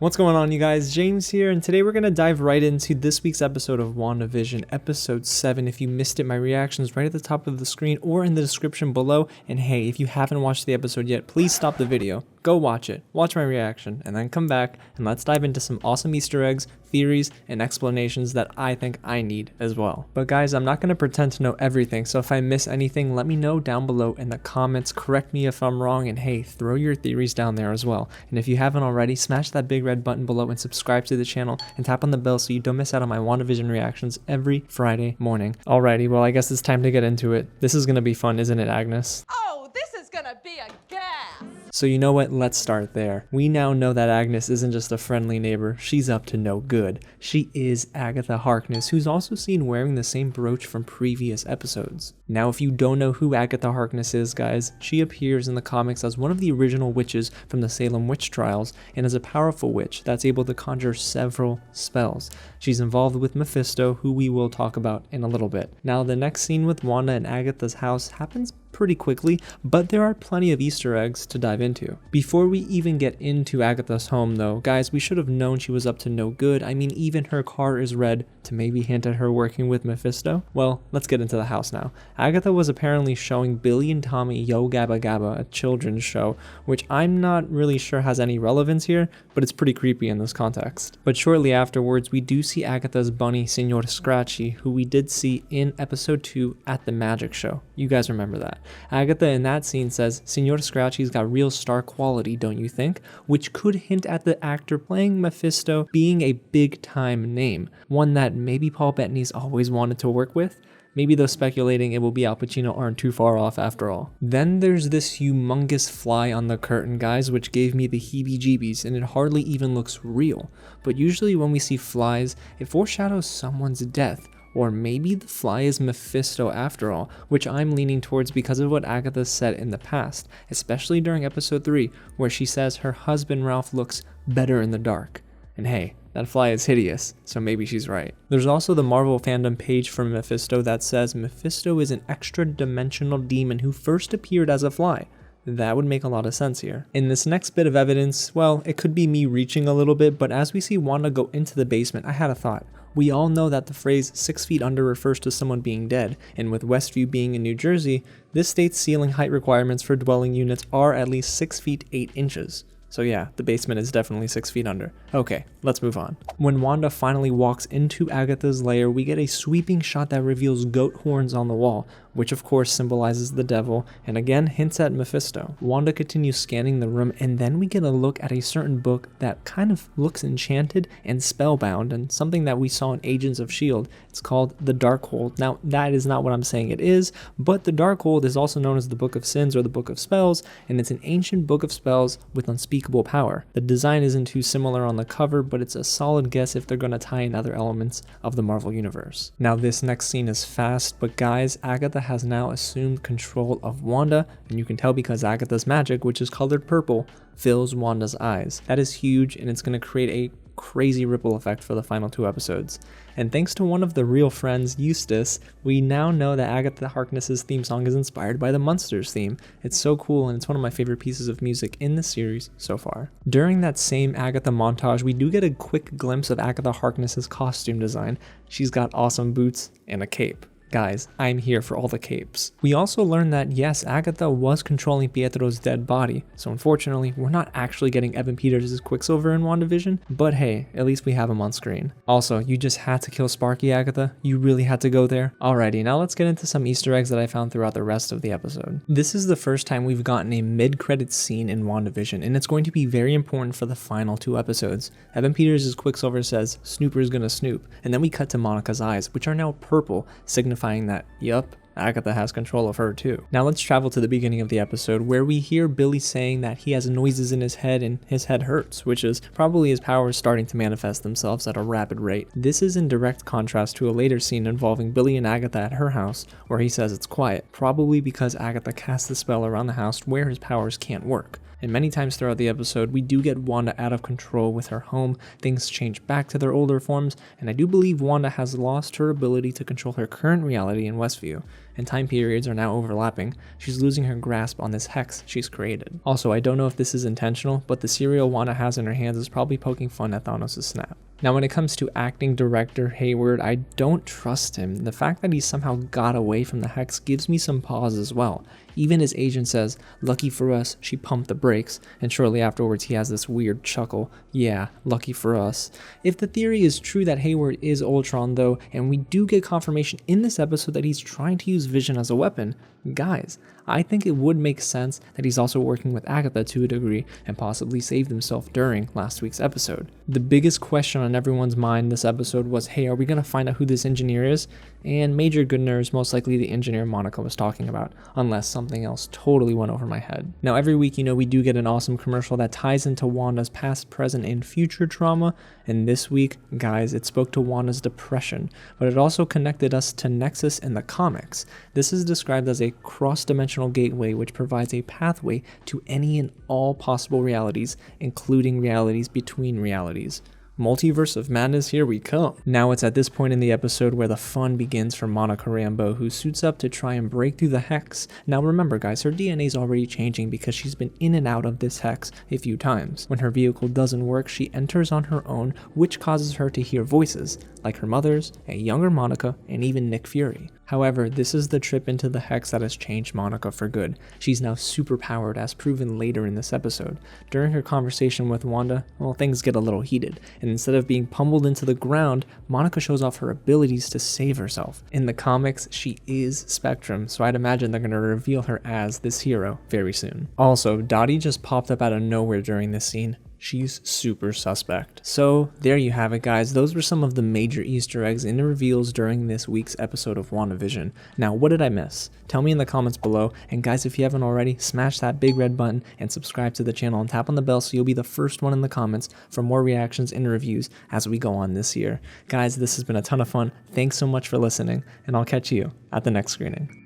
What's going on, you guys? James here, and today we're going to dive right into this week's episode of WandaVision, episode 7. If you missed it, my reaction is right at the top of the screen or in the description below. And hey, if you haven't watched the episode yet, please stop the video, go watch it, watch my reaction, and then come back and let's dive into some awesome Easter eggs, theories, and explanations that I think I need as well. But guys, I'm not going to pretend to know everything, so if I miss anything, let me know down below in the comments, correct me if I'm wrong, and hey, throw your theories down there as well. And if you haven't already, smash that big red button below and subscribe to the channel and tap on the bell so you don't miss out on my WandaVision reactions every Friday morning. Alrighty, well, I guess it's time to get into it. This is going to be fun, isn't it, Agnes? Oh, this is gonna be a gas! So you know what, let's start there. We now know that Agnes isn't just a friendly neighbor, she's up to no good. She is Agatha Harkness, who's also seen wearing the same brooch from previous episodes. Now if you don't know who Agatha Harkness is, guys, she appears in the comics as one of the original witches from the Salem witch trials and is a powerful witch that's able to conjure several spells. She's involved with Mephisto, who we will talk about in a little bit. Now the next scene with Wanda and Agatha's house happens pretty quickly, but there are plenty of Easter eggs to dive into. Before we even get into Agatha's home though, guys, we should have known she was up to no good. I mean, even her car is red to maybe hint at her working with Mephisto. Well, let's get into the house now. Agatha was apparently showing Billy and Tommy Yo Gabba Gabba, a children's show, which I'm not really sure has any relevance here, but it's pretty creepy in this context. But shortly afterwards, we do see Agatha's bunny, Signor Scratchy, who we did see in episode 2 at the magic show. You guys remember that. Agatha in that scene says, Signor Scratchy's got real star quality, don't you think? Which could hint at the actor playing Mephisto being a big time name, one that maybe Paul Bettany's always wanted to work with. Maybe those speculating it will be Al Pacino aren't too far off after all. Then there's this humongous fly on the curtain, guys, which gave me the heebie-jeebies, and it hardly even looks real. But usually when we see flies, it foreshadows someone's death. Or maybe the fly is Mephisto after all, which I'm leaning towards because of what Agatha said in the past, especially during episode 3, where she says her husband Ralph looks better in the dark. And hey, that fly is hideous, so maybe she's right. There's also the Marvel fandom page for Mephisto that says Mephisto is an extra-dimensional demon who first appeared as a fly. That would make a lot of sense here. In this next bit of evidence, well, it could be me reaching a little bit, but as we see Wanda go into the basement, I had a thought. We all know that the phrase 6 feet under refers to someone being dead, and with Westview being in New Jersey, this state's ceiling height requirements for dwelling units are at least 6 feet 8 inches. So yeah, the basement is definitely 6 feet under. Okay, let's move on. When Wanda finally walks into Agatha's lair, we get a sweeping shot that reveals goat horns on the wall, which of course symbolizes the devil, and again hints at Mephisto. Wanda continues scanning the room, and then we get a look at a certain book that kind of looks enchanted and spellbound, and something that we saw in Agents of S.H.I.E.L.D. It's called the Darkhold. Now, that is not what I'm saying it is, but the Darkhold is also known as the Book of Sins or the Book of Spells, and it's an ancient book of spells with unspeakable power. The design isn't too similar on the cover, but it's a solid guess if they're going to tie in other elements of the Marvel Universe. Now, this next scene is fast, but guys, Agatha has now assumed control of Wanda, and you can tell because Agatha's magic, which is colored purple, fills Wanda's eyes. That is huge, and it's going to create a crazy ripple effect for the final 2 episodes. And thanks to one of the real friends, Eustace, we now know that Agatha Harkness's theme song is inspired by the Munsters theme. It's so cool, and it's one of my favorite pieces of music in the series so far. During that same Agatha montage, we do get a quick glimpse of Agatha Harkness's costume design. She's got awesome boots and a cape. Guys, I'm here for all the capes. We also learned that yes, Agatha was controlling Pietro's dead body, so unfortunately, we're not actually getting Evan Peters' Quicksilver in WandaVision, but hey, at least we have him on screen. Also, you just had to kill Sparky, Agatha? You really had to go there? Alrighty, now let's get into some Easter eggs that I found throughout the rest of the episode. This is the first time we've gotten a mid-credits scene in WandaVision, and it's going to be very important for the final 2 episodes. Evan Peters' Quicksilver says, Snooper's gonna snoop, and then we cut to Monica's eyes, which are now purple, signifying that, yup, Agatha has control of her too. Now let's travel to the beginning of the episode where we hear Billy saying that he has noises in his head and his head hurts, which is probably his powers starting to manifest themselves at a rapid rate. This is in direct contrast to a later scene involving Billy and Agatha at her house where he says it's quiet, probably because Agatha cast the spell around the house where his powers can't work. And many times throughout the episode, we do get Wanda out of control with her home, things change back to their older forms, and I do believe Wanda has lost her ability to control her current reality in Westview. and time periods are now overlapping, she's losing her grasp on this hex she's created. Also, I don't know if this is intentional, but the cereal Wanda has in her hands is probably poking fun at Thanos' snap. Now, when it comes to acting director Hayward, I don't trust him. The fact that he somehow got away from the hex gives me some pause as well. Even his agent says, "Lucky for us, she pumped the brakes," and shortly afterwards he has this weird chuckle. Yeah, lucky for us. If the theory is true that Hayward is Ultron though, and we do get confirmation in this episode that he's trying to use Vision as a weapon, guys, I think it would make sense that he's also working with Agatha to a degree and possibly saved himself during last week's episode. The biggest question on everyone's mind this episode was, hey, are we going to find out who this engineer is? And Major Goodner is most likely the engineer Monica was talking about, unless something else totally went over my head. Now, every week, we do get an awesome commercial that ties into Wanda's past, present, and future trauma, and this week, guys, it spoke to Wanda's depression, but it also connected us to Nexus in the comics. This is described as a cross-dimensional gateway which provides a pathway to any and all possible realities, including realities between realities. Multiverse of Madness, here we come. Now it's at this point in the episode where the fun begins for Monica Rambeau, who suits up to try and break through the hex. Now remember guys, her DNA is already changing because she's been in and out of this hex a few times. When her vehicle doesn't work, she enters on her own, which causes her to hear voices, like her mother's, a younger Monica, and even Nick Fury. However, this is the trip into the hex that has changed Monica for good. She's now superpowered, as proven later in this episode. During her conversation with Wanda, well, things get a little heated, and instead of being pummeled into the ground, Monica shows off her abilities to save herself. In the comics, she is Spectrum, so I'd imagine they're going to reveal her as this hero very soon. Also, Dottie just popped up out of nowhere during this scene. She's super suspect. So there you have it guys, those were some of the major Easter eggs and reveals during this week's episode of WandaVision. Now what did I miss? Tell me in the comments below, and guys, if you haven't already, smash that big red button and subscribe to the channel and tap on the bell so you'll be the first one in the comments for more reactions and reviews as we go on this year. Guys, this has been a ton of fun, thanks so much for listening, and I'll catch you at the next screening.